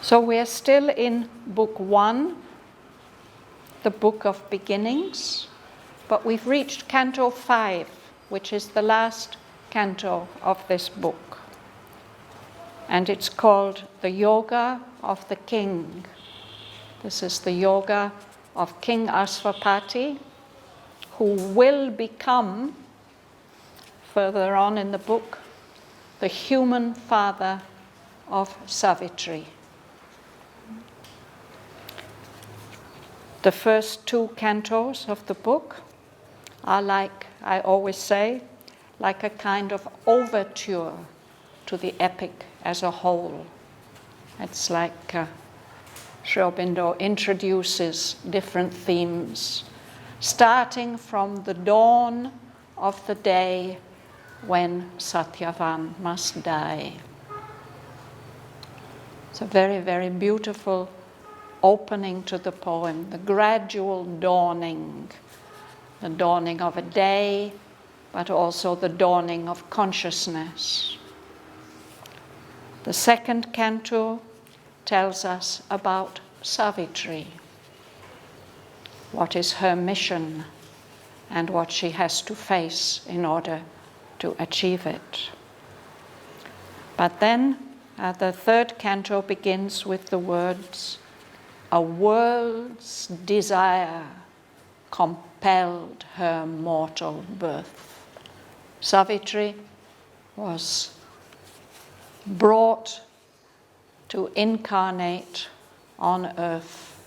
So we are still in Book 1, the Book of Beginnings, but we've reached Canto 5, which is the last canto of this book. And it's called the Yoga of the King. This is the yoga of King Asvapati, who will become, further on in the book, the human father of Savitri. The first two cantos of the book are, like I always say, like a kind of overture to the epic as a whole. It's like Sri Aurobindo introduces different themes, starting from the dawn of the day when Shraddhavan must die. It's a very, very beautiful opening to the poem, the gradual dawning, the dawning of a day, but also the dawning of consciousness. The second canto tells us about Savitri, what is her mission and what she has to face in order to achieve it. But then the third canto begins with the words, "A world's desire compelled her mortal birth." Savitri was brought to incarnate on earth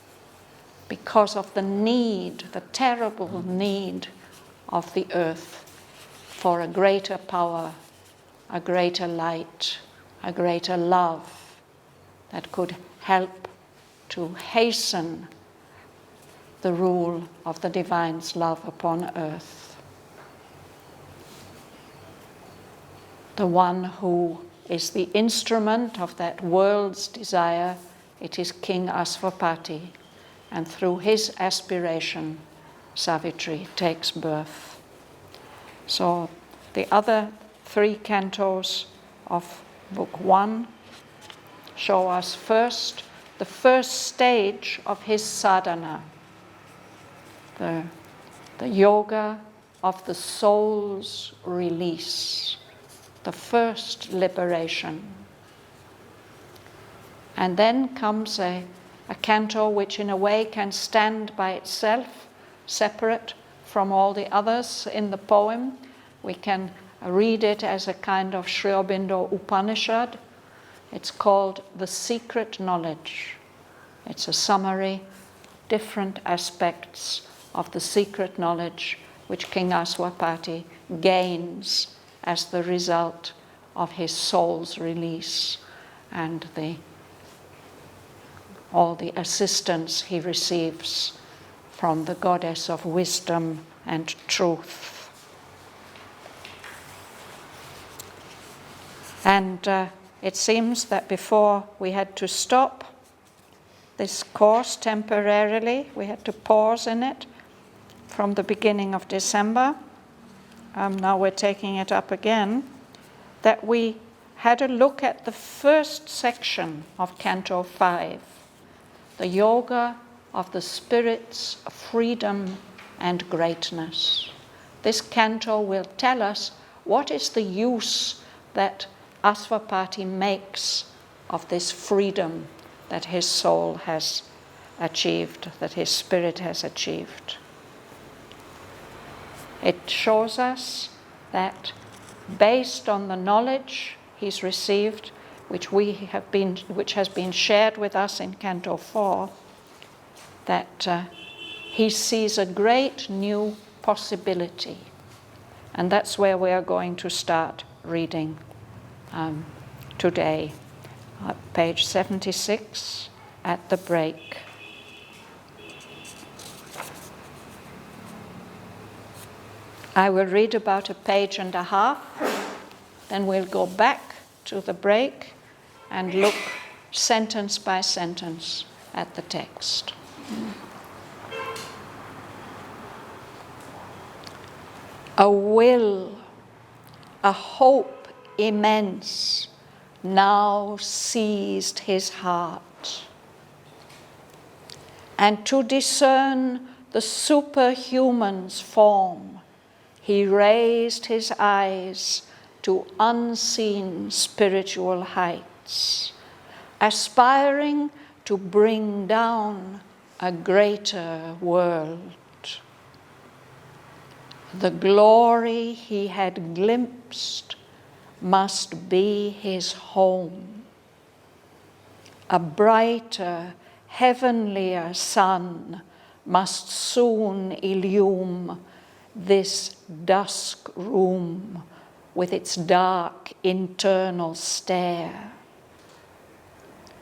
because of the need, the terrible need of the earth for a greater power, a greater light, a greater love that could help to hasten the rule of the divine's love upon earth. The one who is the instrument of that world's desire, it is King Asvapati, and through his aspiration, Savitri takes birth. So the other three cantos of Book 1 show us first the first stage of his sadhana, the yoga of the soul's release, the first liberation. And then comes a canto which in a way can stand by itself, separate from all the others in the poem. We can read it as a kind of Sri Aurobindo Upanishad. It's called The Secret Knowledge. It's a summary, different aspects of the secret knowledge which King Asvapati gains as the result of his soul's release and all the assistance he receives from the goddess of wisdom and truth. And it seems that before we had to stop this course temporarily, we had to pause in it from the beginning of December. Now we're taking it up again, that we had a look at the first section of Canto 5, the yoga of the spirit's freedom and greatness. This canto will tell us what is the use that Asvapati makes of this freedom that his soul has achieved, that his spirit has achieved. It shows us that based on the knowledge he's received, which has been shared with us in Canto 4, that he sees a great new possibility. And that's where we are going to start reading today, page 76 at the break. I will read about a page and a half, then we'll go back to the break and look sentence by sentence at the text. A will, a hope immense now seized his heart. And to discern the superhuman's form, he raised his eyes to unseen spiritual heights, aspiring to bring down a greater world. The glory he had glimpsed must be his home. A brighter, heavenlier sun must soon illume this dusk room with its dark internal stare.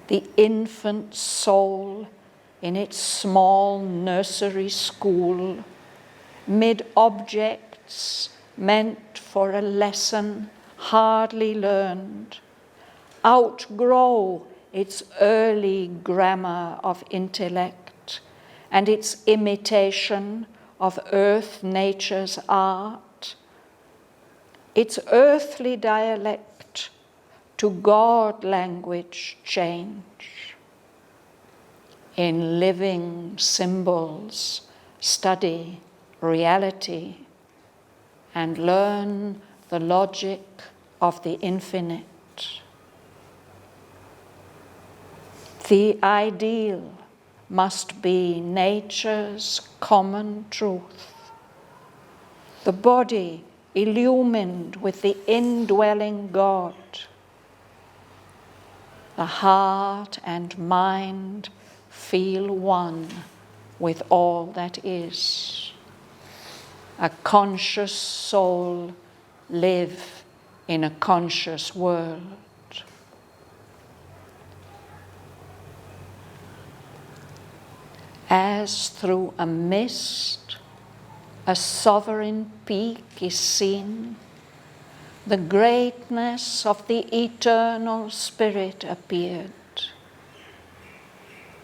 The infant soul in its small nursery school, mid objects meant for a lesson hardly learned, outgrow its early grammar of intellect and its imitation of earth nature's art, its earthly dialect to God language change. In living symbols, study reality and learn the logic of the infinite. The ideal must be nature's common truth. The body illumined with the indwelling God. The heart and mind feel one with all that is. A conscious soul live in a conscious world. As through a mist, a sovereign peak is seen, the greatness of the eternal Spirit appeared.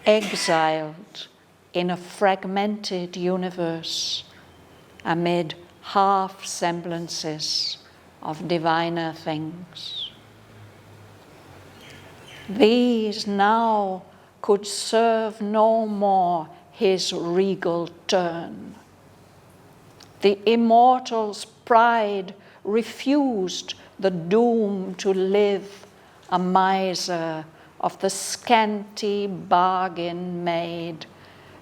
Exiled in a fragmented universe, amid half-semblances of diviner things. These now could serve no more his regal turn. The immortal's pride refused the doom to live a miser of the scanty bargain made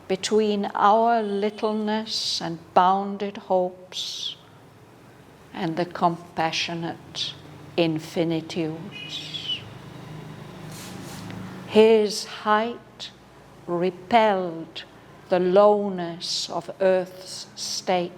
between our littleness and bounded hopes and the compassionate infinitudes. His height repelled the lowness of earth's state.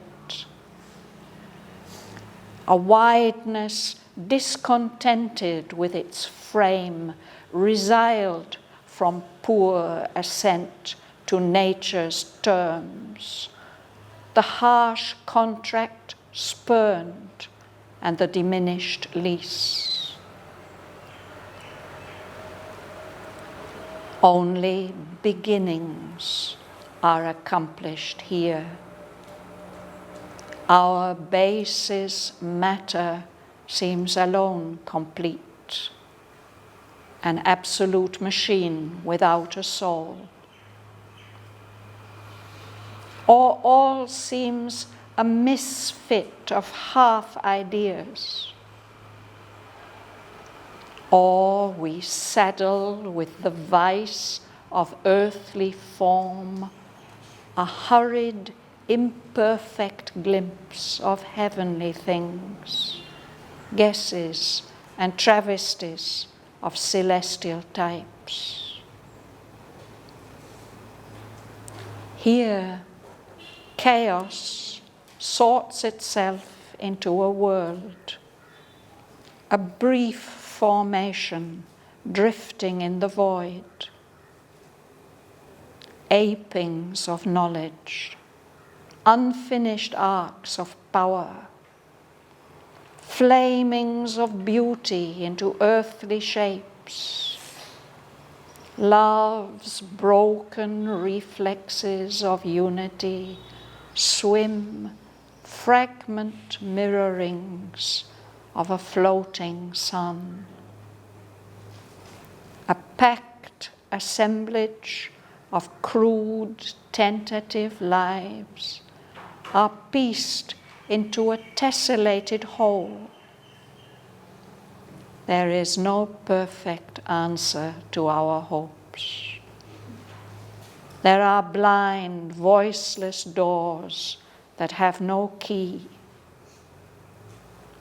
A wideness discontented with its frame resiled from poor assent to nature's terms, the harsh contract spurned and the diminished lease. Only beginnings are accomplished here. Our basis matter seems alone complete, an absolute machine without a soul. Or all seems a misfit of half ideas. Or we saddle with the vice of earthly form a hurried, imperfect glimpse of heavenly things, guesses and travesties of celestial types. Here, chaos sorts itself into a world, a brief formation drifting in the void, apings of knowledge, unfinished arcs of power, flamings of beauty into earthly shapes, love's broken reflexes of unity swim fragment mirrorings of a floating sun. A packed assemblage of crude, tentative lives are pieced into a tessellated whole. There is no perfect answer to our hopes. There are blind, voiceless doors that have no key.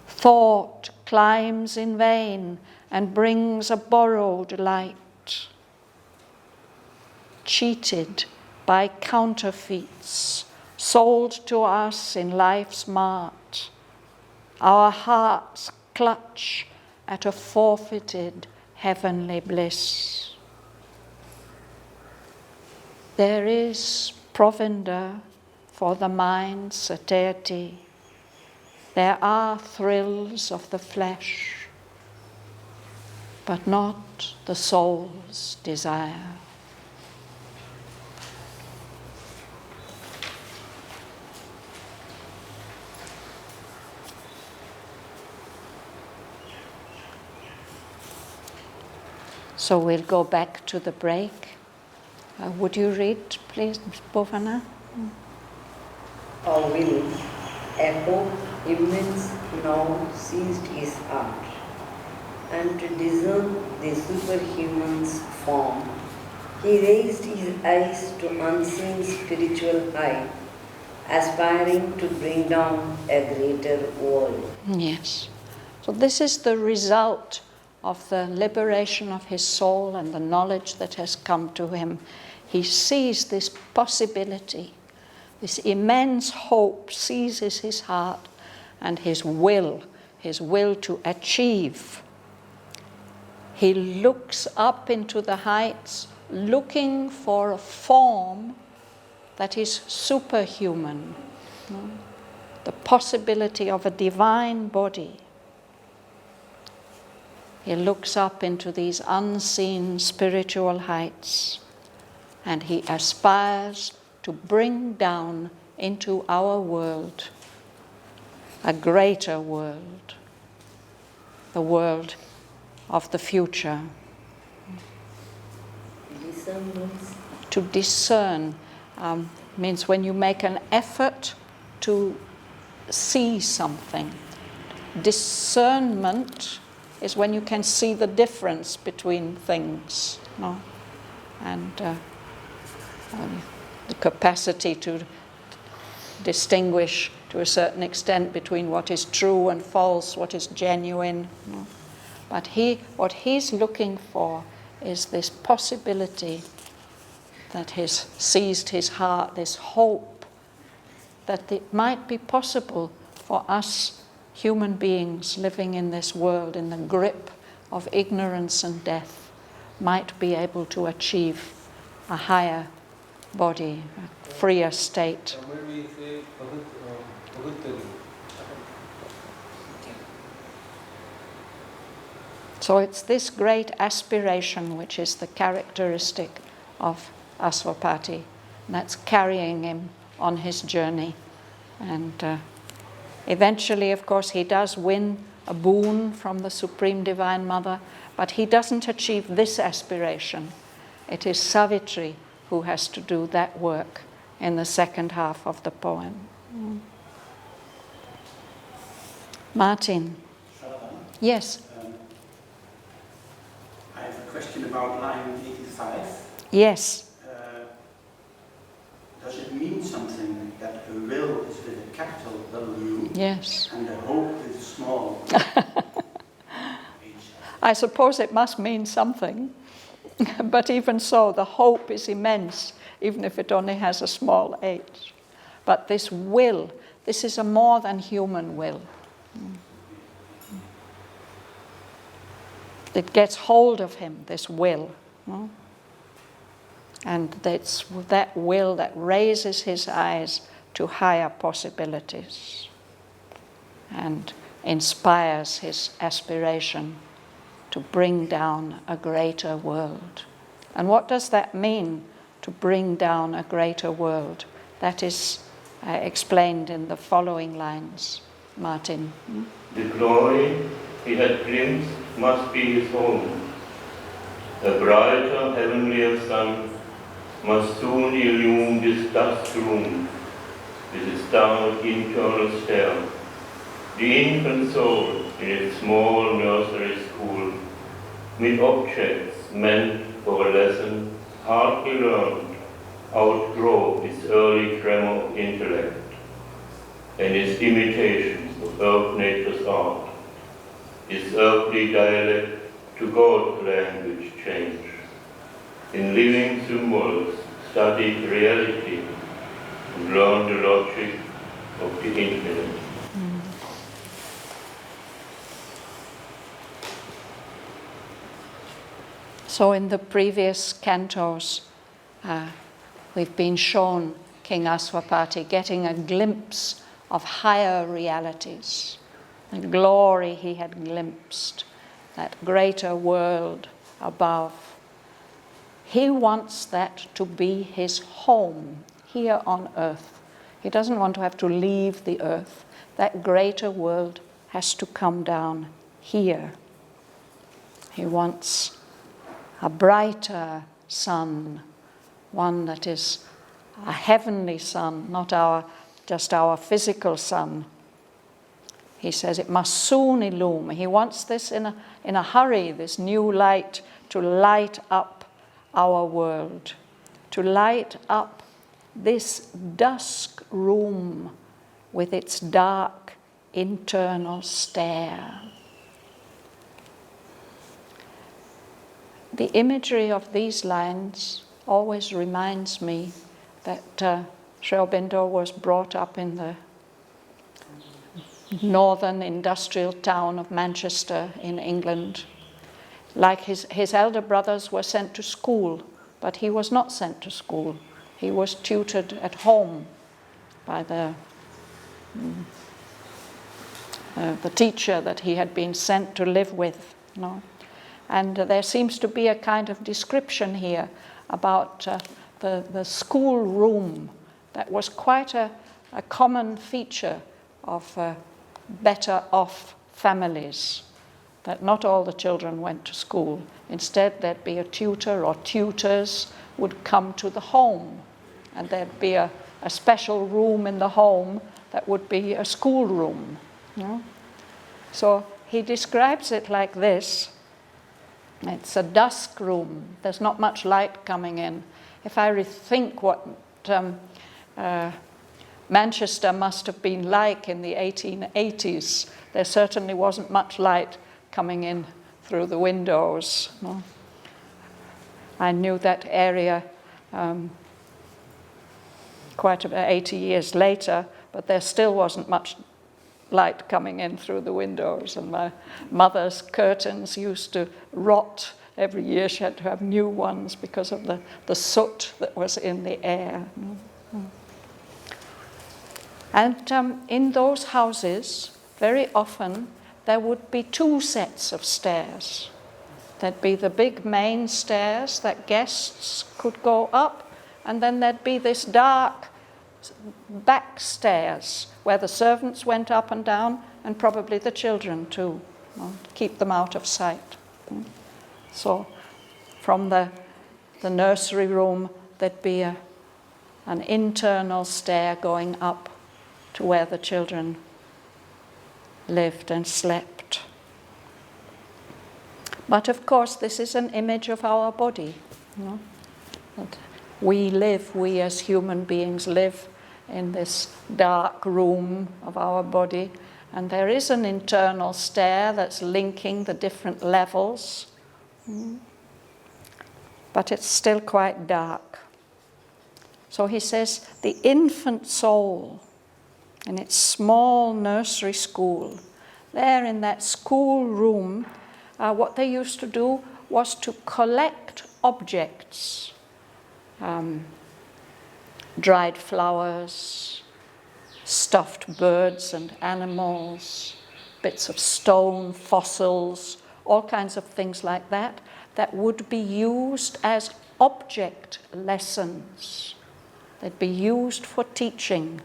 Thought climbs in vain and brings a borrowed light. Cheated by counterfeits, sold to us in life's mart, our hearts clutch at a forfeited heavenly bliss. There is provender for the mind's satiety. There are thrills of the flesh, but not the soul's desire. So we'll go back to the break. Would you read, please, Bhavan? Auroville, echo immense now seized his heart, and to discern the superhuman's form, he raised his eyes to unseen spiritual height, aspiring to bring down a greater world. Yes. So this is the result of the liberation of his soul and the knowledge that has come to him. He sees this possibility, this immense hope seizes his heart, and his will to achieve. He looks up into the heights, looking for a form that is superhuman, the possibility of a divine body. He looks up into these unseen spiritual heights, and he aspires to bring down into our world a greater world, the world of the future. To discern means when you make an effort to see something. Discernment is when you can see the difference between things, no? And the capacity to distinguish to a certain extent between what is true and false, what is genuine. No? But what he's looking for is this possibility that has seized his heart, this hope that it might be possible for us human beings living in this world in the grip of ignorance and death might be able to achieve a higher body, a freer state. So it's this great aspiration which is the characteristic of Asvapati. And that's carrying him on his journey. And eventually, of course, he does win a boon from the Supreme Divine Mother, but he doesn't achieve this aspiration. It is Savitri who has to do that work in the second half of the poem. Martin. Shraddhavan? Yes. I have a question about line 85. Yes. Does it mean something that a will is with a capital W? Yes. And a hope is small? I suppose it must mean something. But even so, the hope is immense, even if it only has a small h. But this will, this is a more than human will. It gets hold of him, this will. And it's that will that raises his eyes to higher possibilities and inspires his aspiration to bring down a greater world. And what does that mean, to bring down a greater world? That is explained in the following lines. Martin. The glory he had glimpsed must be his own. A brighter, heavenlier sun must soon illume this dusk room with its dark internal stair. The infant soul in its small nursery school, with objects meant for a lesson, hardly learned, outgrow its early tremor of intellect and its imitations of earth nature's art, its earthly dialect to God's language change. In living symbols, study reality and learn the logic of the infinite. So in the previous cantos, we've been shown King Aswapati getting a glimpse of higher realities, the glory he had glimpsed, that greater world above. He wants that to be his home here on earth. He doesn't want to have to leave the earth. That greater world has to come down here. He wants a brighter sun, one that is a heavenly sun, not just our physical sun. He says it must soon illumine. He wants this in a hurry, this new light, to light up our world, to light up this dusk room with its dark internal stare. The imagery of these lines always reminds me that Sri Aurobindo was brought up in the northern industrial town of Manchester in England. Like his elder brothers were sent to school, but he was not sent to school. He was tutored at home by the teacher that he had been sent to live with. And there seems to be a kind of description here about the school room that was quite a common feature of better off families, that not all the children went to school. Instead, there'd be a tutor or tutors would come to the home, and there'd be a special room in the home that would be a school room. So he describes it like this. It's a dusk room. There's not much light coming in. If I rethink what Manchester must have been like in the 1880s, there certainly wasn't much light coming in through the windows. I knew that area quite about 80 years later, but there still wasn't much light coming in through the windows, and my mother's curtains used to rot. Every year she had to have new ones because of the soot that was in the air. And in those houses, very often, there would be two sets of stairs. There'd be the big main stairs that guests could go up, and then there'd be this dark back stairs where the servants went up and down, and probably the children too, to keep them out of sight. So from the nursery room, there'd be an internal stair going up to where the children lived and slept. But of course, this is an image of our body. That we as human beings live in this dark room of our body, and there is an internal stair that's linking the different levels, but it's still quite dark. So he says the infant soul in its small nursery school, there in that school room, what they used to do was to collect objects, dried flowers, stuffed birds and animals, bits of stone, fossils, all kinds of things like that, that would be used as object lessons. They'd be used for teaching.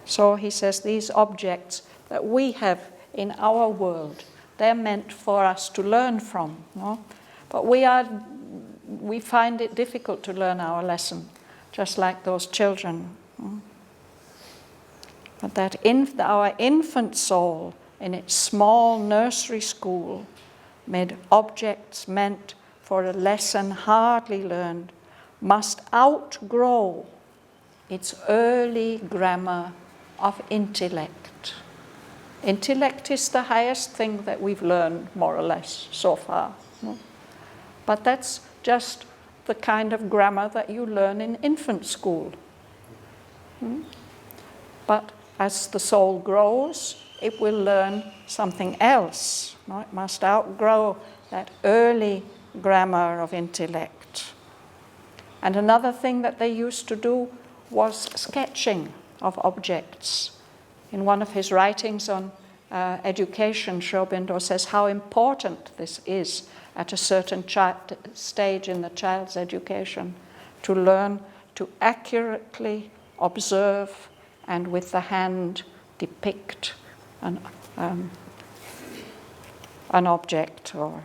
So he says these objects that we have in our world, they're meant for us to learn from. But we find it difficult to learn our lesson, just like those children. But that our infant soul, in its small nursery school, made objects meant for a lesson hardly learned, must outgrow its early grammar of intellect. Intellect is the highest thing that we've learned, more or less, so far. But that's just the kind of grammar that you learn in infant school. But as the soul grows, it will learn something else. It must outgrow that early grammar of intellect. And another thing that they used to do was sketching of objects. In one of his writings on education, Sri Aurobindo says how important this is at a certain stage in the child's education, to learn to accurately observe and with the hand depict an object or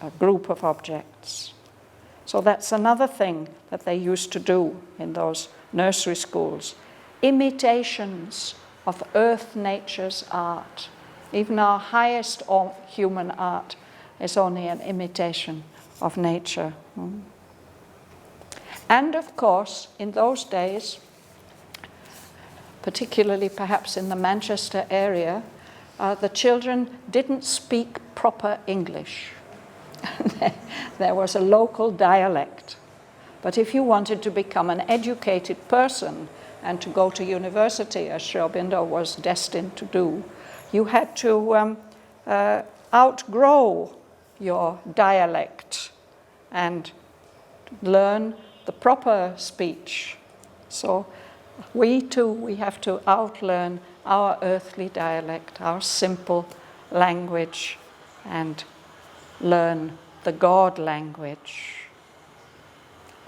a group of objects. So that's another thing that they used to do in those nursery schools. Imitations of earth nature's art. Even our highest human art is only an imitation of nature. And of course, in those days, particularly perhaps in the Manchester area, the children didn't speak proper English. There was a local dialect. But if you wanted to become an educated person and to go to university, as Sri Aurobindo was destined to do, you had to outgrow your dialect and learn the proper speech. So we have to outlearn our earthly dialect, our simple language, and learn the God language.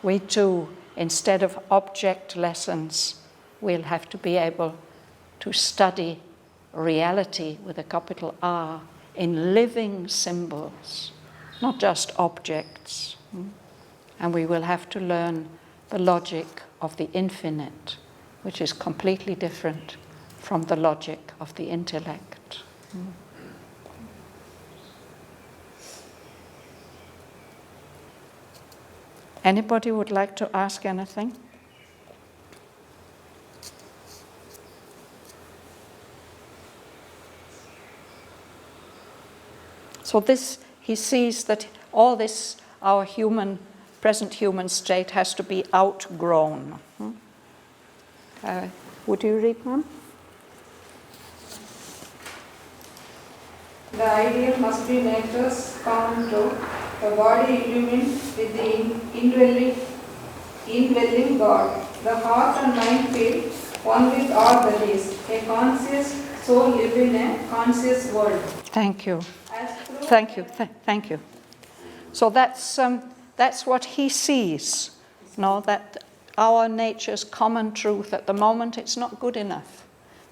We too, instead of object lessons, we'll have to be able to study reality with a capital R in living symbols, not just objects. And we will have to learn the logic of the infinite, which is completely different from the logic of the intellect. Anybody would like to ask anything? So this, he sees that all this, our present human state has to be outgrown. Would you read one? The ideal must be nature's Canto, the body illumined with the indwelling God. The heart and mind feel one with all that is. A conscious soul live in a conscious world. Thank you. Thank you. Thank you. So that's what he sees. That our nature's common truth, at the moment it's not good enough.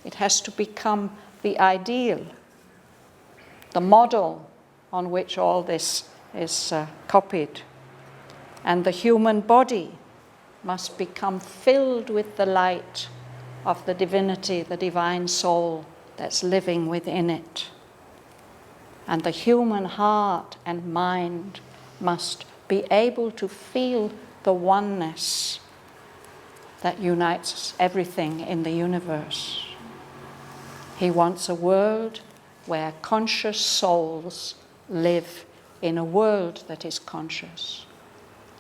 It has to become the ideal, the model on which all this is copied. And the human body must become filled with the light of the divinity, the divine soul that's living within it. And the human heart and mind must be able to feel the oneness that unites everything in the universe. He wants a world where conscious souls live in a world that is conscious.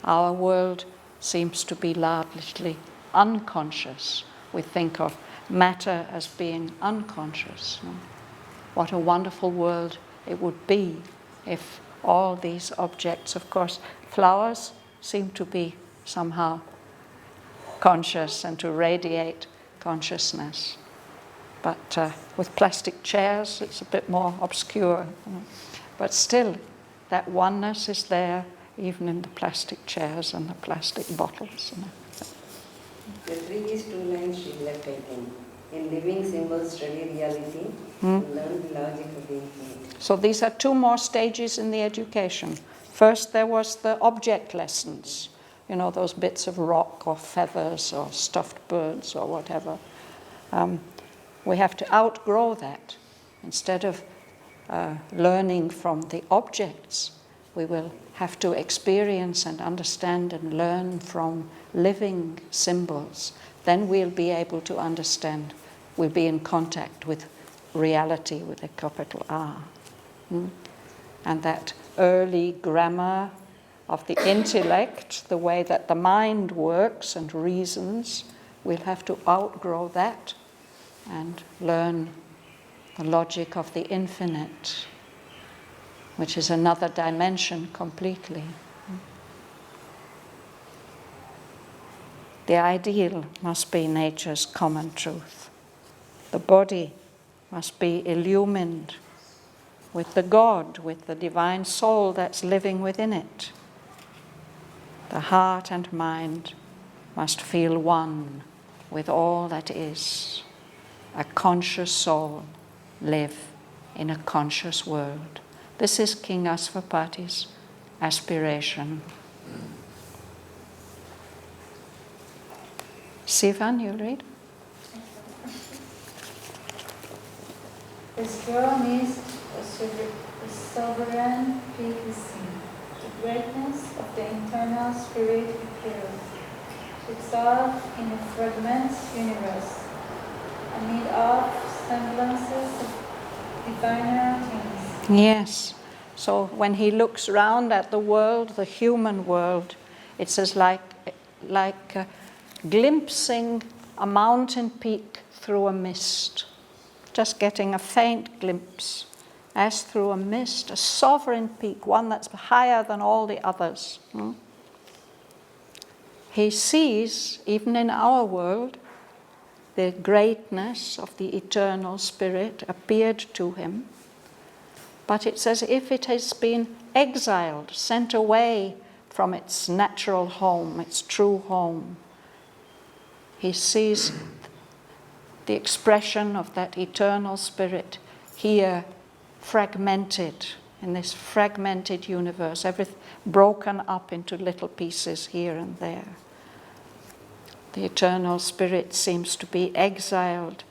Our world seems to be largely unconscious. We think of matter as being unconscious. What a wonderful world it would be if all these objects, of course, flowers seem to be somehow conscious and to radiate consciousness. But with plastic chairs, it's a bit more obscure. But still, that oneness is there, even in the plastic chairs and the plastic bottles. The three is two lines she left, I think. In living symbols, study reality, learn the logic of the infinite. So these are two more stages in the education. First there was the object lessons, you know, those bits of rock or feathers or stuffed birds or whatever. We have to outgrow that. Instead of learning from the objects, we will have to experience and understand and learn from living symbols. Then we'll be able to understand, we'll be in contact with reality with a capital R. And that early grammar of the intellect, the way that the mind works and reasons, we'll have to outgrow that and learn the logic of the infinite, which is another dimension completely. The ideal must be nature's common truth. The body must be illumined with the God, with the divine soul that's living within it. The heart and mind must feel one with all that is. A conscious soul live in a conscious world. This is King Asvapati's aspiration. Sivan, you'll read? His throne is a sovereign peak seen. The greatness of the internal spirit appears itself in a fragment universe, amid of semblances of diviner things. Yes. So when he looks round at the world, the human world, it's as like glimpsing a mountain peak through a mist. Just getting a faint glimpse, as through a mist, a sovereign peak, one that's higher than all the others. He sees, even in our world, the greatness of the eternal spirit appeared to him, but it's as if it has been exiled, sent away from its natural home, its true home. He sees the expression of that eternal spirit here fragmented in this fragmented universe, everything broken up into little pieces here and there. The eternal spirit seems to be exiled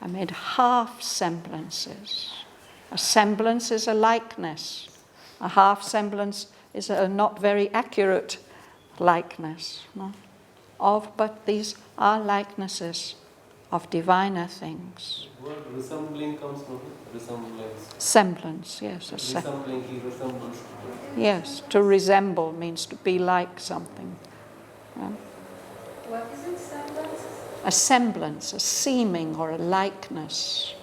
amid half semblances. A semblance is a likeness. A half semblance is a not very accurate likeness. No? But these are likenesses of diviner things. The word resembling comes from resemblance. Semblance, yes. Resembling, he resembles. Yes, to resemble means to be like something. What is it, semblance? A semblance, a seeming or a likeness.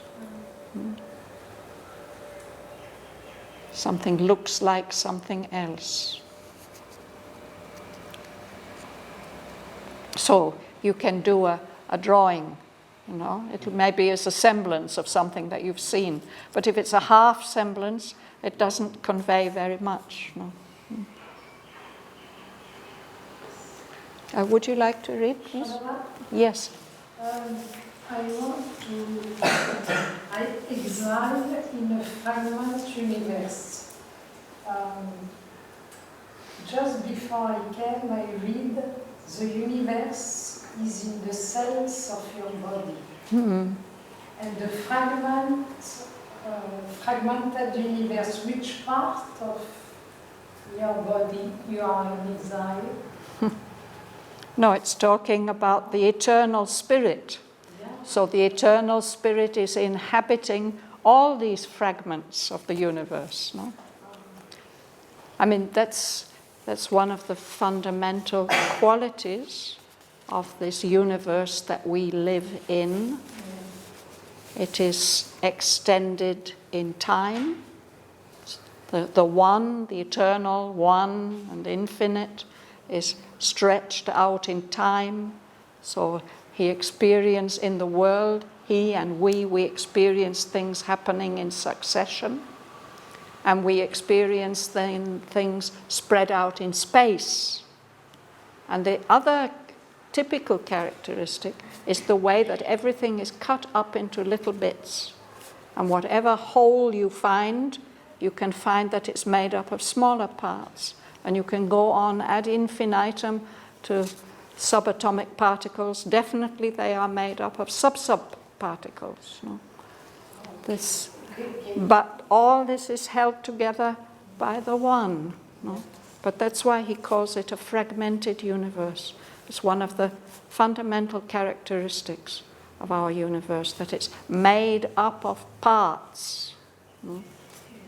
Something looks like something else. So you can do a drawing, you know, it maybe is a semblance of something that you've seen, but if it's a half semblance, it doesn't convey very much. No? Would you like to read, please? Yes. I want to I exile in a fragment universe. Just before I came, I read the universe is in the cells of your body. Mm-hmm. And the fragmented universe, which part of your body you are in exile? No, it's talking about the eternal spirit. Yeah. So the eternal spirit is inhabiting all these fragments of the universe. No? I mean, that's one of the fundamental qualities of this universe that we live in. It is extended in time. The one, the eternal one and infinite, is stretched out in time. So he experienced in the world, he and we experience things happening in succession. And we experience things spread out in space. And the other typical characteristic is the way that everything is cut up into little bits. And whatever hole you find, you can find that it's made up of smaller parts. And you can go on ad infinitum to subatomic particles. Definitely they are made up of sub-particles. No? But all this is held together by the one. No? But that's why he calls it a fragmented universe. It's one of the fundamental characteristics of our universe, that it's made up of parts. No?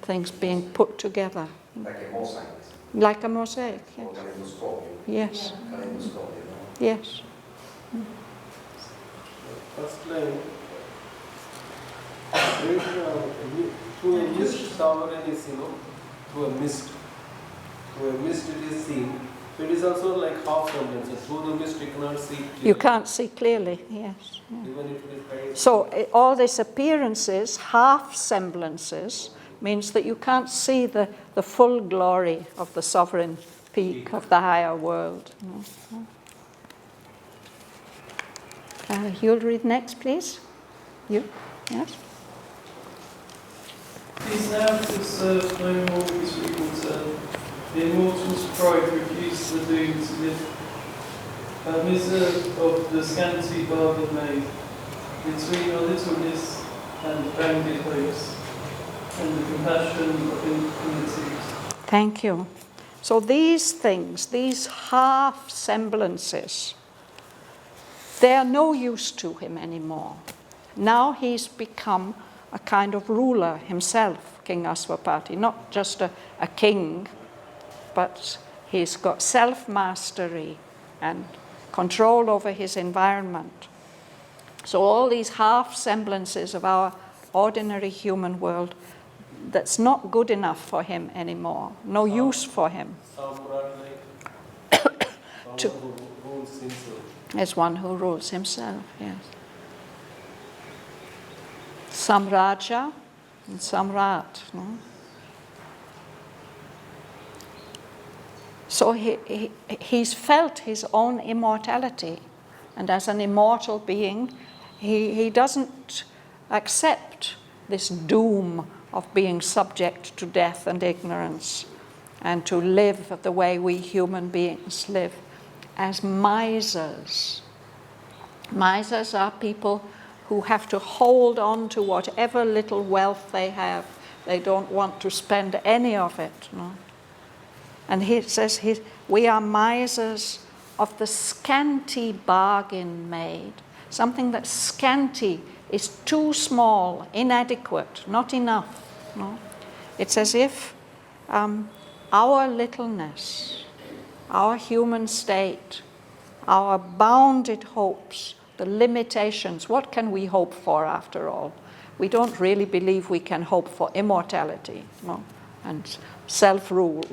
Things being put together. Like a mosaic. Like a mosaic, yes. Or kaleidoscope. Yes. Kaleidoscope, Yes. First line, through a mist, sovereign is, through a mist. Through a mist it is seen. So it is also like half semblance. Through the mist you cannot see clearly. You can't see clearly, yes. Yeah. Even if it is very So all these appearances, half semblances, means that you can't see the full glory of the sovereign peak of the higher world. You'll read next, please. You? Yes? These narratives serve no more his regal turn. The immortal's pride refused the doom to live. A miser of the scanty bargain made between a littleness and bounded hopes, and the compassion of infinitude. Thank you. So these things, these half semblances, they are no use to him anymore. Now he's become a kind of ruler himself, King Aswapati, not just a king, but he's got self-mastery and control over his environment. So all these half semblances of our ordinary human world, that's not good enough for him anymore, no use for him. to rules himself. As one who rules himself, yes. Samraja and Samrat. No? So he's felt his own immortality, and as an immortal being, he doesn't accept this doom of being subject to death and ignorance, and to live the way we human beings live, as misers. Misers are people who have to hold on to whatever little wealth they have. They don't want to spend any of it. No? And he says we are misers of the scanty bargain made. Something that's scanty is too small, inadequate, not enough. No? It's as if our littleness, our human state, our bounded hopes, the limitations, what can we hope for after all? We don't really believe we can hope for immortality, no? And self-rule.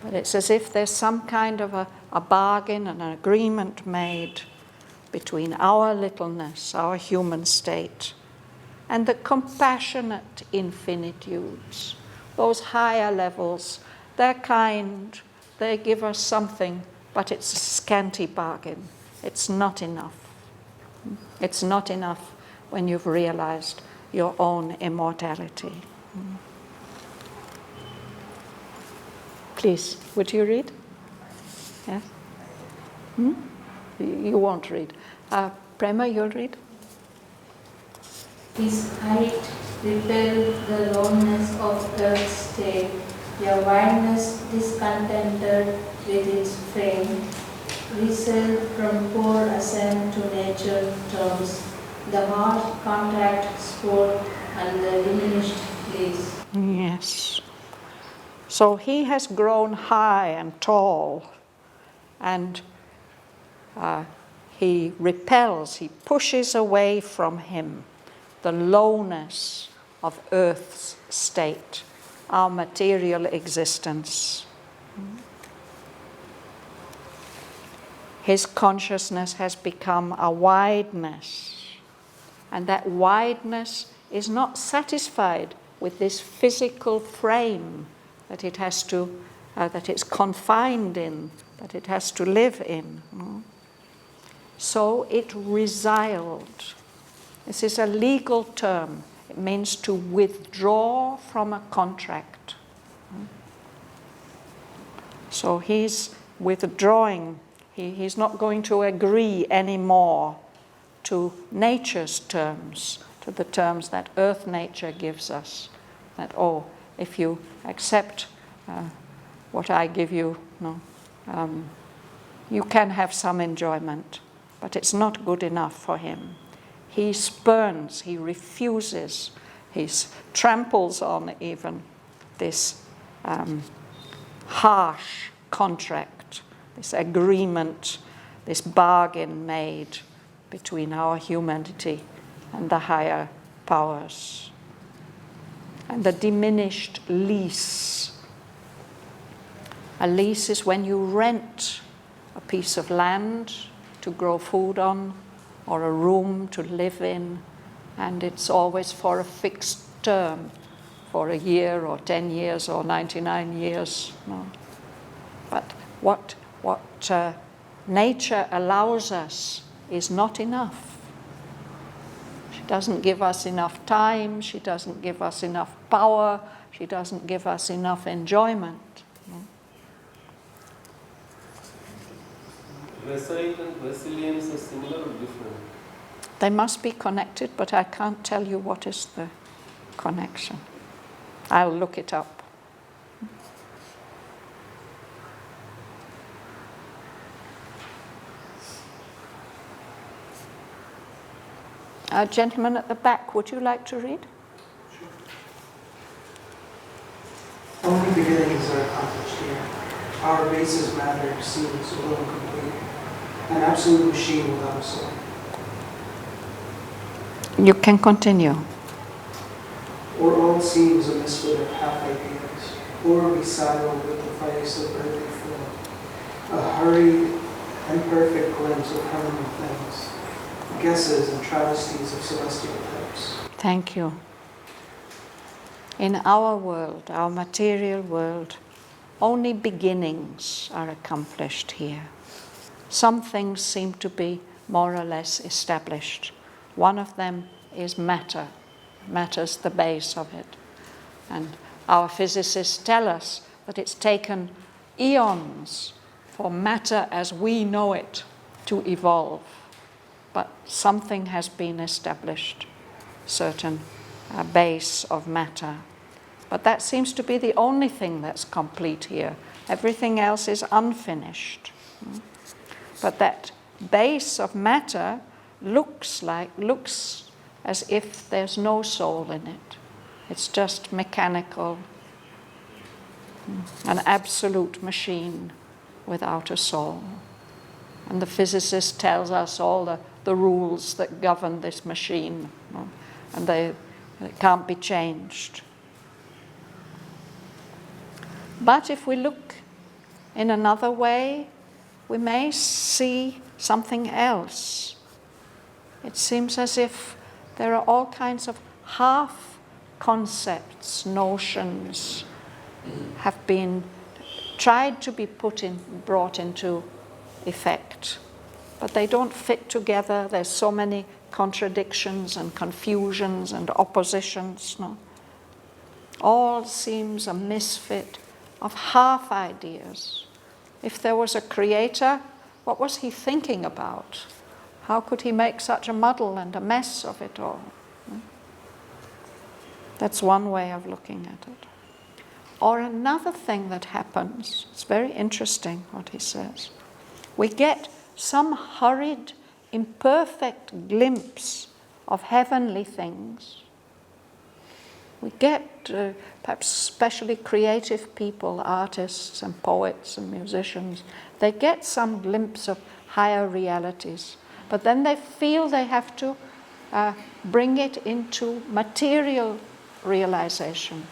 But it's as if there's some kind of a bargain and an agreement made between our littleness, our human state, and the compassionate infinitudes, those higher levels. They're kind, they give us something, but it's a scanty bargain. It's not enough. It's not enough when you've realized your own immortality. Please, would you read? Yes? You won't read. Prema, you'll read? His height repelled the lowness of earth's state, your wideness discontented with its fame, reselled from poor ascent to nature terms, the hard contract sport and the diminished lease. Yes. So he has grown high and tall, and he repels, he pushes away from him the lowness of earth's state, our material existence. His consciousness has become a wideness, and that wideness is not satisfied with this physical frame that it has to, that it's confined in, that it has to live in. So it resiled. This is a legal term. It means to withdraw from a contract. So he's withdrawing. He's not going to agree anymore to nature's terms, to the terms that earth nature gives us. That, oh, if you accept what I give you, you can have some enjoyment, but it's not good enough for him. He spurns, he refuses, he tramples on even this harsh contract, this agreement, this bargain made between our humanity and the higher powers. And the diminished lease. A lease is when you rent a piece of land to grow food on, or a room to live in, and it's always for a fixed term, for a year or 10 years or 99 years. No. But what nature allows us is not enough. She doesn't give us enough time, she doesn't give us enough power, she doesn't give us enough enjoyment. Resilience are similar or different? They must be connected, but I can't tell you what is the connection. I'll look it up. Gentleman at the back, would you like to read? Only beginnings are accomplished here. Our basis matter seems a little complete. An absolute machine without a soul. You can continue. Or all seems a misfit of half ideas. Or we saddle with the vice of earthly form. A hurried, imperfect glimpse of heavenly things. Guesses and travesties of celestial types. Thank you. In our world, our material world, only beginnings are accomplished here. Some things seem to be more or less established. One of them is matter. Matter's the base of it. And our physicists tell us that it's taken eons for matter as we know it to evolve. But something has been established, certain base of matter. But that seems to be the only thing that's complete here. Everything else is unfinished. But that base of matter looks as if there's no soul in it. It's just mechanical, an absolute machine without a soul. And the physicist tells us all the rules that govern this machine, and they can't be changed. But if we look in another way, we may see something else. It seems as if there are all kinds of half concepts, notions, have been tried to be brought into effect, but they don't fit together. There's so many contradictions and confusions and oppositions. No? All seems a misfit of half ideas. If there was a creator, what was he thinking about? How could he make such a muddle and a mess of it all? That's one way of looking at it. Or another thing that happens, it's very interesting what he says. We get some hurried, imperfect glimpse of heavenly things. We get, perhaps especially creative people, artists and poets and musicians, they get some glimpse of higher realities. But then they feel they have to bring it into material realization.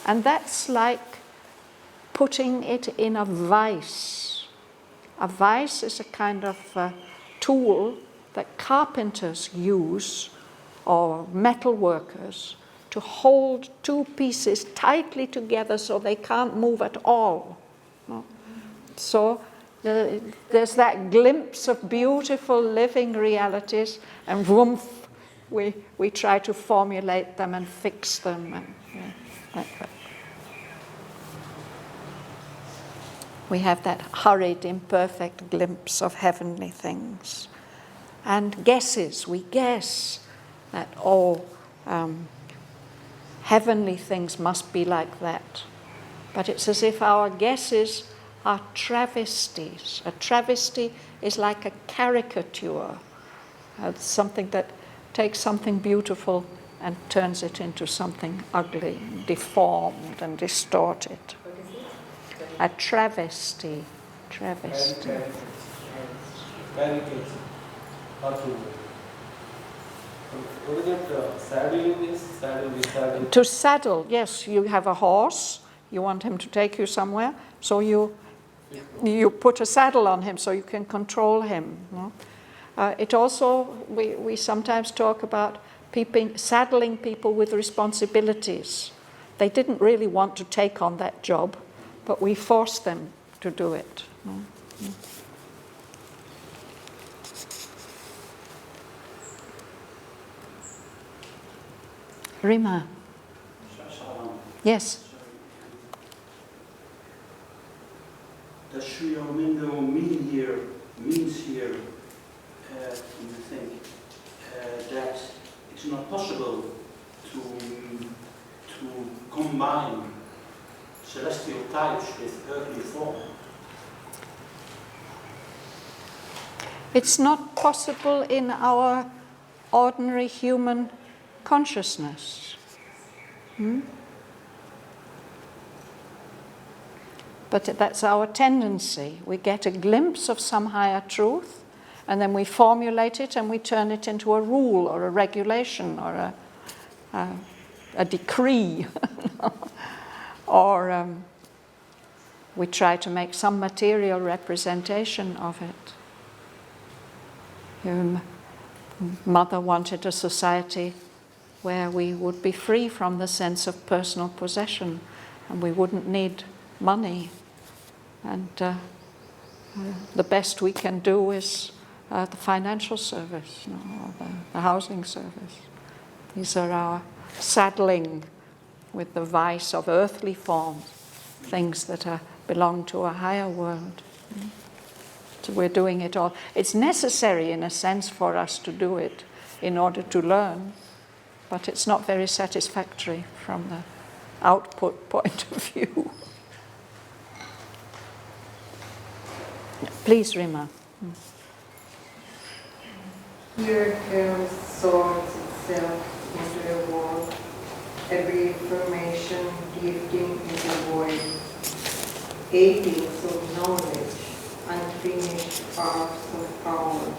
And that's like putting it in a vice. A vice is a kind of tool that carpenters use, or metal workers, to hold two pieces tightly together so they can't move at all. No? So there's that glimpse of beautiful living realities, and whoomph, we try to formulate them and fix them. And, we have that hurried, imperfect glimpse of heavenly things. And guesses, we guess that heavenly things must be like that. But it's as if our guesses are travesties. A travesty is like a caricature, something that takes something beautiful and turns it into something ugly, deformed and distorted. A travesty. Caricature. What is it? Saddling is saddle. To saddle, yes, you have a horse, you want him to take you somewhere, so you put a saddle on him so you can control him. No? It also, we sometimes talk about saddling people with responsibilities. They didn't really want to take on that job, but we forced them to do it. No? Rima. Yes. Does Sri Aurobindo means here, you think, that it's not possible to combine celestial types with earthly form? It's not possible in our ordinary human consciousness. But that's our tendency. We get a glimpse of some higher truth, and then we formulate it and we turn it into a rule or a regulation or a decree. Or we try to make some material representation of it. Mother wanted a society where we would be free from the sense of personal possession and we wouldn't need money. And the best we can do is the financial service, or the housing service. These are our saddling with the vice of earthly forms, things that belong to a higher world. So we're doing it all. It's necessary in a sense for us to do it in order to learn, but it's not very satisfactory from the output point of view. Please, Rima. Here chaos sorts itself into a world. Every information drifting into void. Achings of knowledge, unfinished arts of power,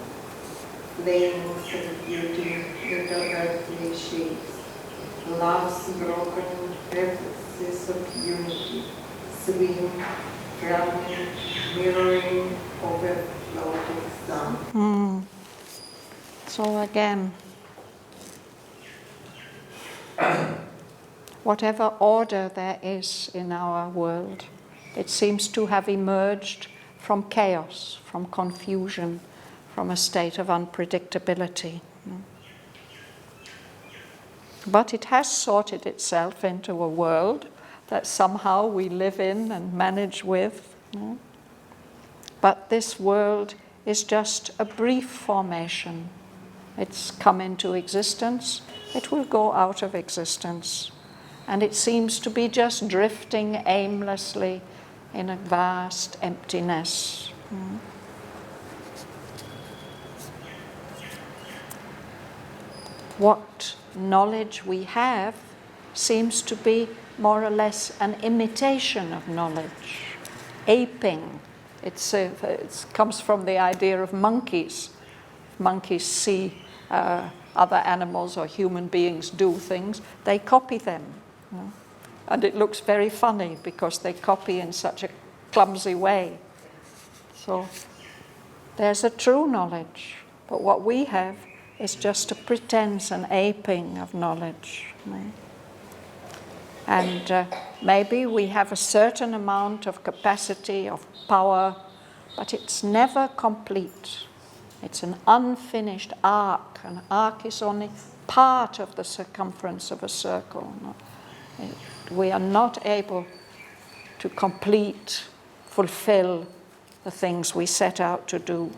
flames of beauty that are earthly shapes, love's broken emphasis of unity, swim, running, mirroring over floating sun. So again, whatever order there is in our world, it seems to have emerged from chaos, from confusion, from a state of unpredictability. But it has sorted itself into a world that somehow we live in and manage with. But this world is just a brief formation. It's come into existence, it will go out of existence. And it seems to be just drifting aimlessly in a vast emptiness. What knowledge we have seems to be more or less an imitation of knowledge, aping. It comes from the idea of monkeys. Monkeys see other animals or human beings do things, they copy them. And it looks very funny because they copy in such a clumsy way. So there's a true knowledge, but what we have is just a pretense, an aping of knowledge. And maybe we have a certain amount of capacity, of power, but it's never complete. It's an unfinished arc. An arc is only part of the circumference of a circle. We are not able to fulfill the things we set out to do.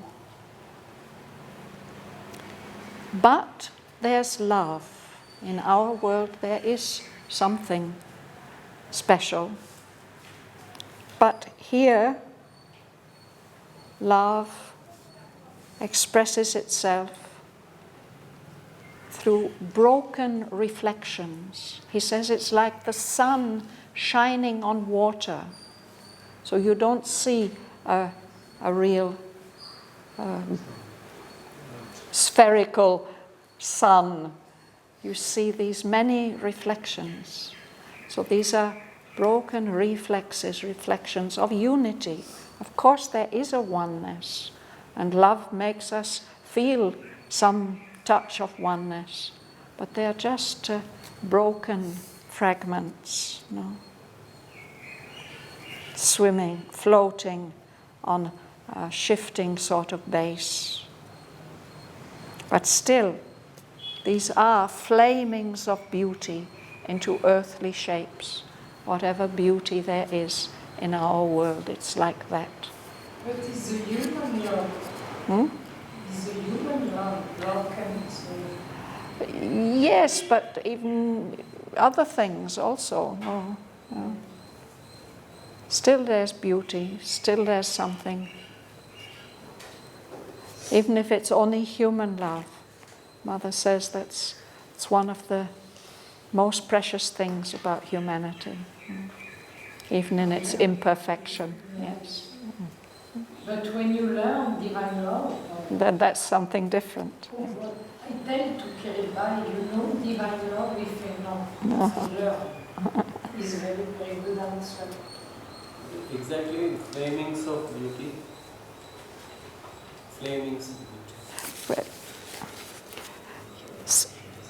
But there's love. In our world there is something special. But here, love expresses itself through broken reflections. He says it's like the sun shining on water. So you don't see a real spherical sun. You see these many reflections. So these are broken reflections of unity. Of course there is a oneness, and love makes us feel some touch of oneness, but they are just broken fragments, swimming, floating on a shifting sort of base. But still, these are flamings of beauty into earthly shapes. Whatever beauty there is in our world, it's like that. But it's a human love. It's a human love. Love can be. Yes, but even other things also. No. Still there's beauty, still there's something. Even if it's only human love. Mother says it's one of the most precious things about humanity, even in its imperfection. Yes. But when you learn divine love, then that's something different. I tell to Kiribai, divine love if enough. Learn is very, very good answer. Exactly, flamings of beauty. Flamings of beauty.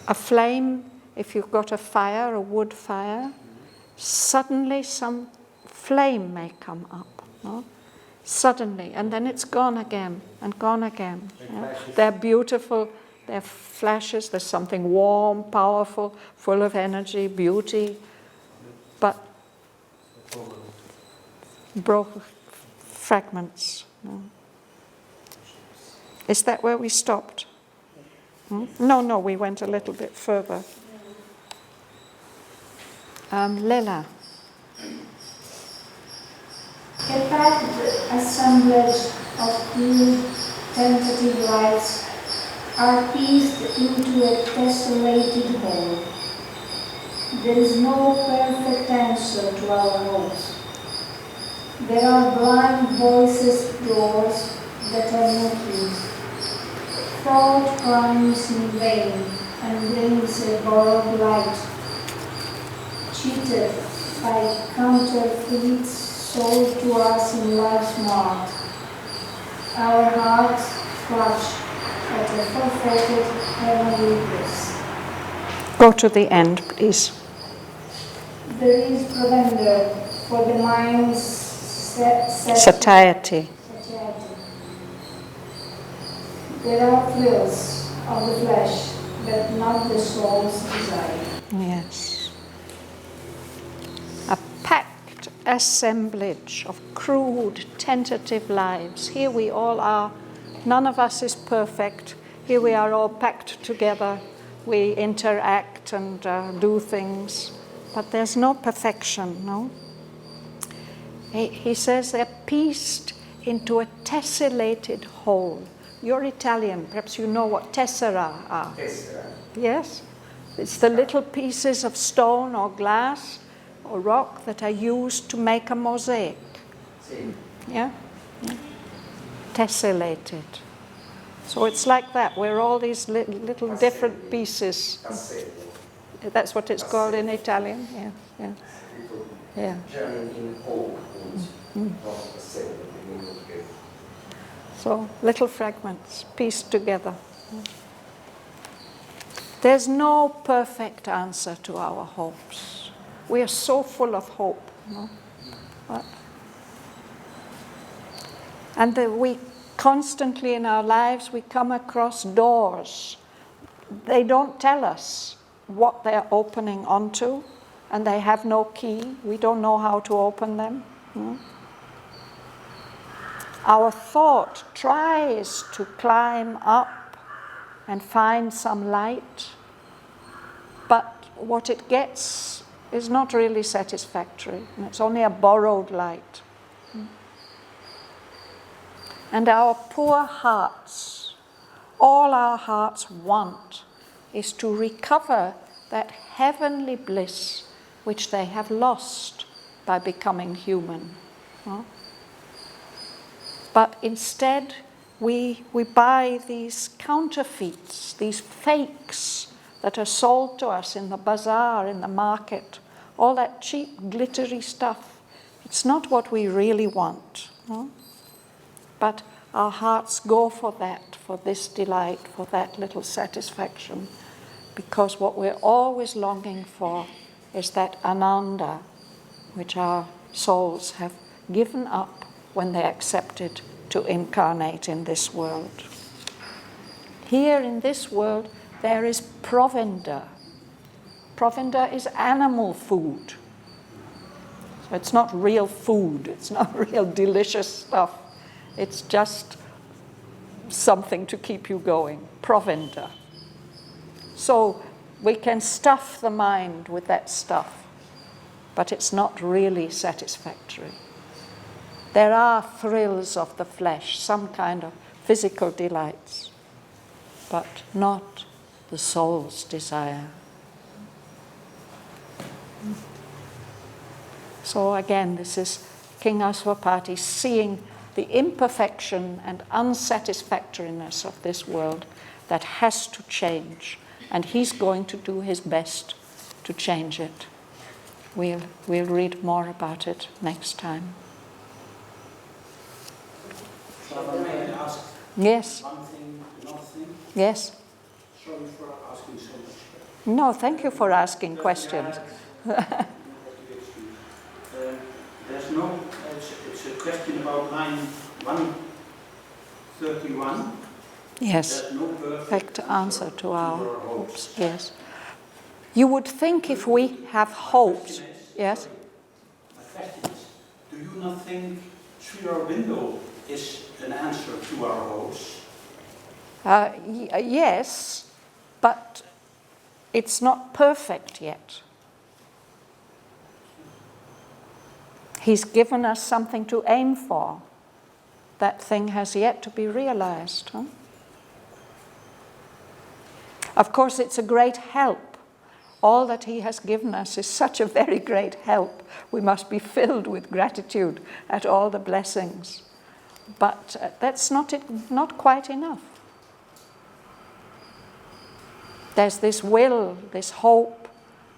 A flame, if you've got a fire, a wood fire, suddenly some flame may come up. No? Suddenly, and then it's gone again and gone again. Yeah? They're beautiful, they're flashes, there's something warm, powerful, full of energy, beauty, but broken fragments. No? Is that where we stopped? No, we went a little bit further. Lela. A packed assemblage of crude, tentative lights are pieced into a tessellated whole. There is no perfect answer to our hopes. There are blind voices, doors that are not used. Thought climbs in vain and brings a borrowed light, cheated by counterfeits sold to us in life's mart. Our hearts clutch at a forfeited heavenly bliss. Go to the end, please. There is provender for the mind's satiety. There are thrills of the flesh, but not the soul's desire. Yes. A packed assemblage of crude, tentative lives. Here we all are. None of us is perfect. Here we are all packed together. We interact and do things. But there's no perfection, no? He says they're pieced into a tessellated whole. You're Italian, perhaps you know what tessera are. Tessera. Yes? It's the little pieces of stone or glass or rock that are used to make a mosaic. Sì. Yeah? Tessellated. So it's like that. We're all these little different pieces. Tassello. That's what it's called in Italian. Yeah, yeah. Yeah. Journey in whole, not tassello. So little fragments pieced together. There's no perfect answer to our hopes. We are so full of hope. No? And we Constantly in our lives we come across doors. They don't tell us what they're opening onto, and they have no key. We don't know how to open them. Our thought tries to climb up and find some light, but what it gets is not really satisfactory, and it's only a borrowed light. And our poor hearts, all our hearts want is to recover that heavenly bliss which they have lost by becoming human. But instead, we buy these counterfeits, these fakes that are sold to us in the bazaar, in the market, all that cheap, glittery stuff. It's not what we really want. But our hearts go for that, for this delight, for that little satisfaction, because what we're always longing for is that ananda, which our souls have given up when they accepted to incarnate in this world. Here in this world, there is provender. Provender is animal food. So it's not real food, it's not real delicious stuff. It's just something to keep you going, provender. So we can stuff the mind with that stuff, but it's not really satisfactory. There are thrills of the flesh, some kind of physical delights, but not the soul's desire. So again, this is King Aswapati seeing the imperfection and unsatisfactoriness of this world that has to change, and he's going to do his best to change it. We'll read more about it next time. May I ask Yes. one thing, another thing? Yes. Sorry for asking so much. No, thank you for asking questions. There's no, it's a question about line 131. Yes. There's no Perfect answer to our hopes. Yes. You would think if we have hopes. Yes. My question is, do you not think Sri Aurobindo is an answer to our hopes? Yes, but it's not perfect yet. He's given us something to aim for. That thing has yet to be realized. Of course, it's a great help. All that he has given us is such a very great help. We must be filled with gratitude at all the blessings. But that's not quite enough. There's this will, this hope,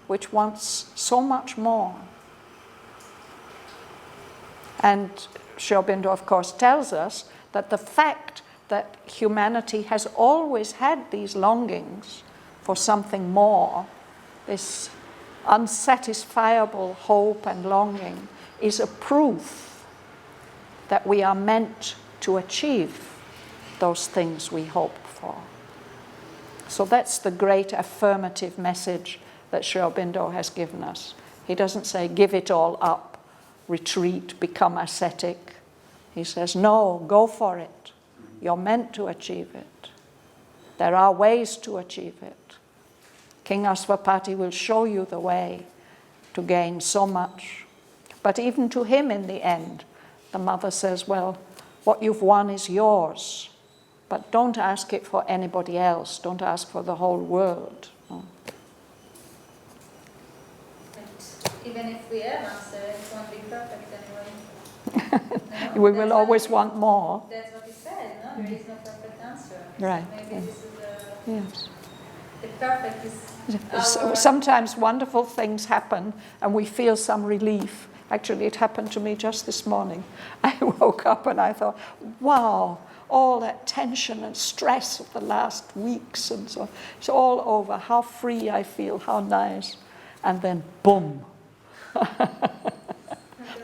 which wants so much more. And Sri Aurobindo, of course, tells us that the fact that humanity has always had these longings for something more, this unsatisfiable hope and longing, is a proof that we are meant to achieve those things we hope for. So that's the great affirmative message that Sri Aurobindo has given us. He doesn't say, give it all up, retreat, become ascetic. He says, no, go for it. You're meant to achieve it. There are ways to achieve it. King Aswapati will show you the way to gain so much. But even to him in the end, the mother says, well, what you've won is yours, but don't ask it for anybody else. Don't ask for the whole world. But even if we have answer, it won't be perfect anyway. We will always want more. That's what he said, no? There is no perfect answer. Right. So maybe this is Yes. the perfect is our... Sometimes wonderful things happen and we feel some relief. Actually, it happened to me just this morning. I woke up and I thought, wow, all that tension and stress of the last weeks and so on, it's all over. How free I feel, how nice. And then, boom,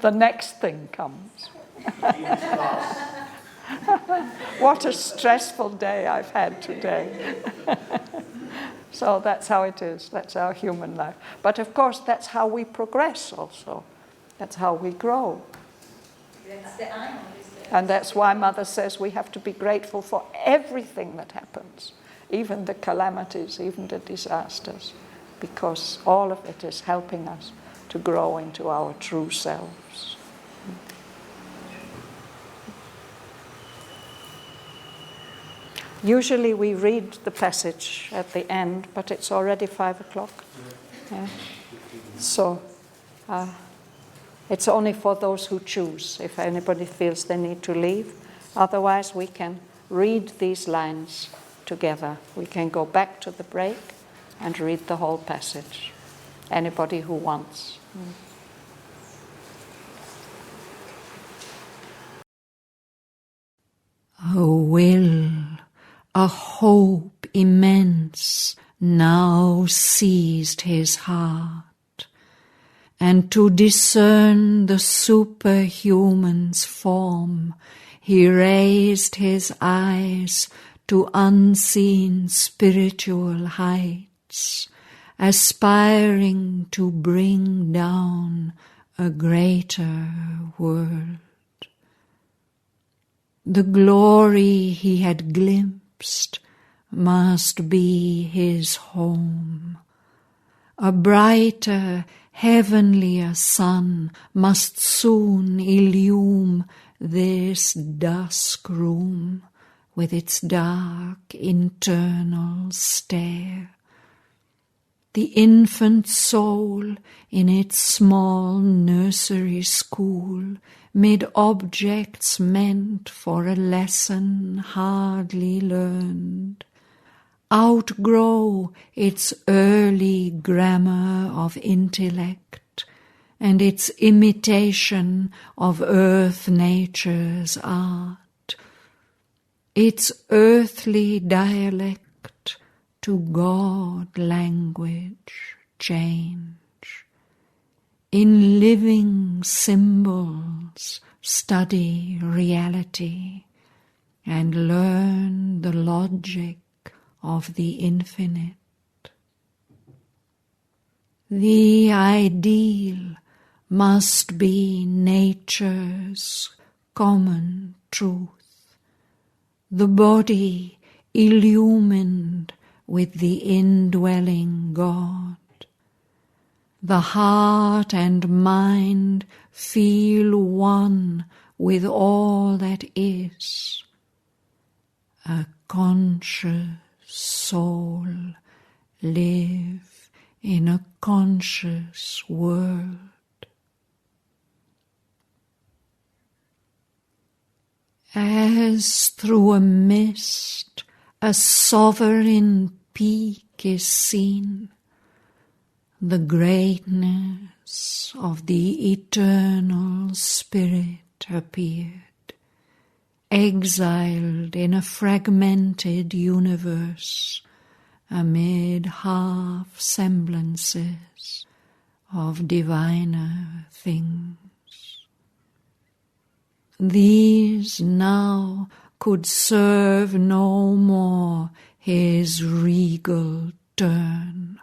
the next thing comes. What a stressful day I've had today. So that's how it is. That's our human life. But of course, that's how we progress also. That's how we grow. That's the iron. And that's why Mother says we have to be grateful for everything that happens, even the calamities, even the disasters, because all of it is helping us to grow into our true selves. Usually we read the passage at the end, but it's already 5 o'clock. Yeah. So it's only for those who choose, if anybody feels they need to leave. Otherwise, we can read these lines together. We can go back to the break and read the whole passage. Anybody who wants. A will, a hope immense now seized his heart, and to discern the superhuman's form, he raised his eyes to unseen spiritual heights, aspiring to bring down a greater world. The glory he had glimpsed must be his home. A brighter, heavenlier sun must soon illume this dusk room with its dark internal stare. The infant soul in its small nursery school, mid objects meant for a lesson hardly learned, outgrow its early grammar of intellect and its imitation of earth nature's art, its earthly dialect to God language change. In living symbols study reality and learn the logic of the infinite. The ideal must be nature's common truth, the body illumined with the indwelling God. The heart and mind feel one with all that is. A conscious soul live in a conscious world. As through a mist a sovereign peak is seen, the greatness of the eternal Spirit appeared, exiled in a fragmented universe amid half-semblances of diviner things. These now could serve no more his regal turn.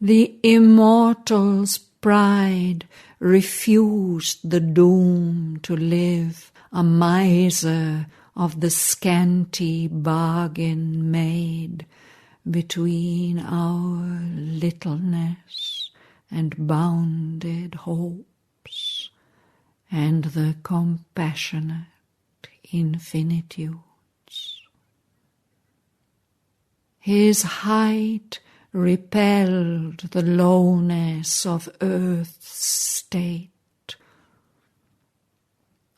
The immortal's pride refused the doom to live a miser of the scanty bargain made between our littleness and bounded hopes and the compassionate infinitudes. His height repelled the lowness of earth's state.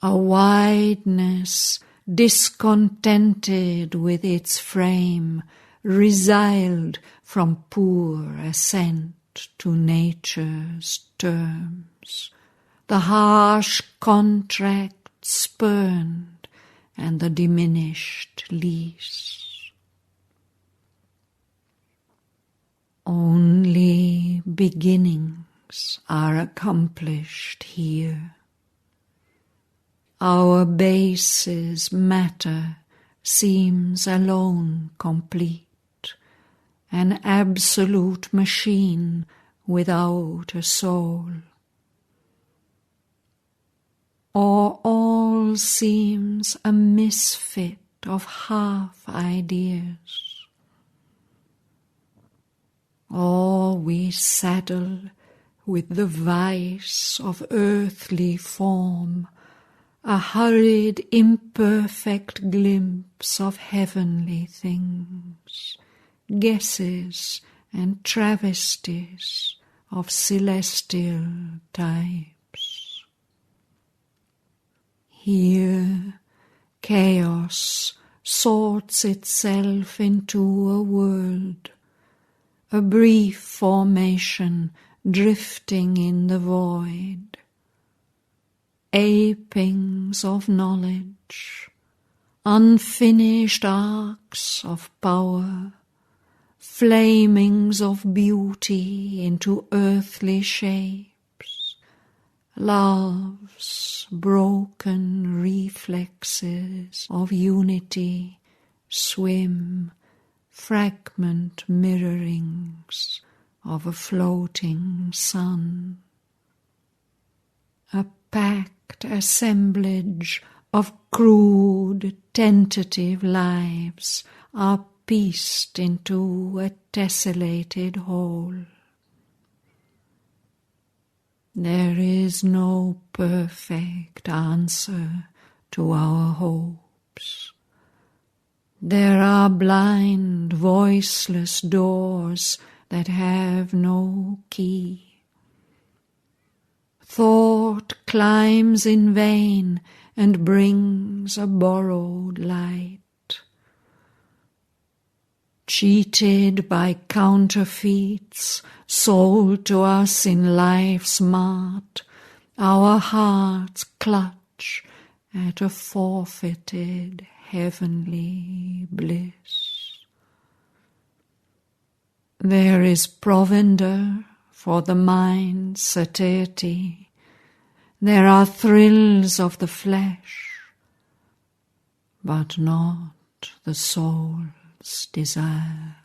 A wideness discontented with its frame resiled from poor ascent to nature's terms. The harsh contract spurned and the diminished lease. Only beginnings are accomplished here. our basis matter seems alone complete, an absolute machine without a soul. Or all seems a misfit of half ideas. Or we saddle with the vice of earthly form, a hurried, imperfect glimpse of heavenly things, guesses and travesties of celestial types. Here chaos sorts itself into a world, a brief formation drifting in the void, apings of knowledge, unfinished arcs of power, flamings of beauty into earthly shapes, love's broken reflexes of unity swim, fragment mirrorings of a floating sun. A packed assemblage of crude, tentative lives are pieced into a tessellated whole. There is no perfect answer to our hopes. There are blind, voiceless doors that have no key. Thought climbs in vain and brings a borrowed light. Cheated by counterfeits sold to us in life's mart, our hearts clutch at a forfeited heavenly bliss. There is provender for the mind's satiety. There are thrills of the flesh, but not the soul's desire.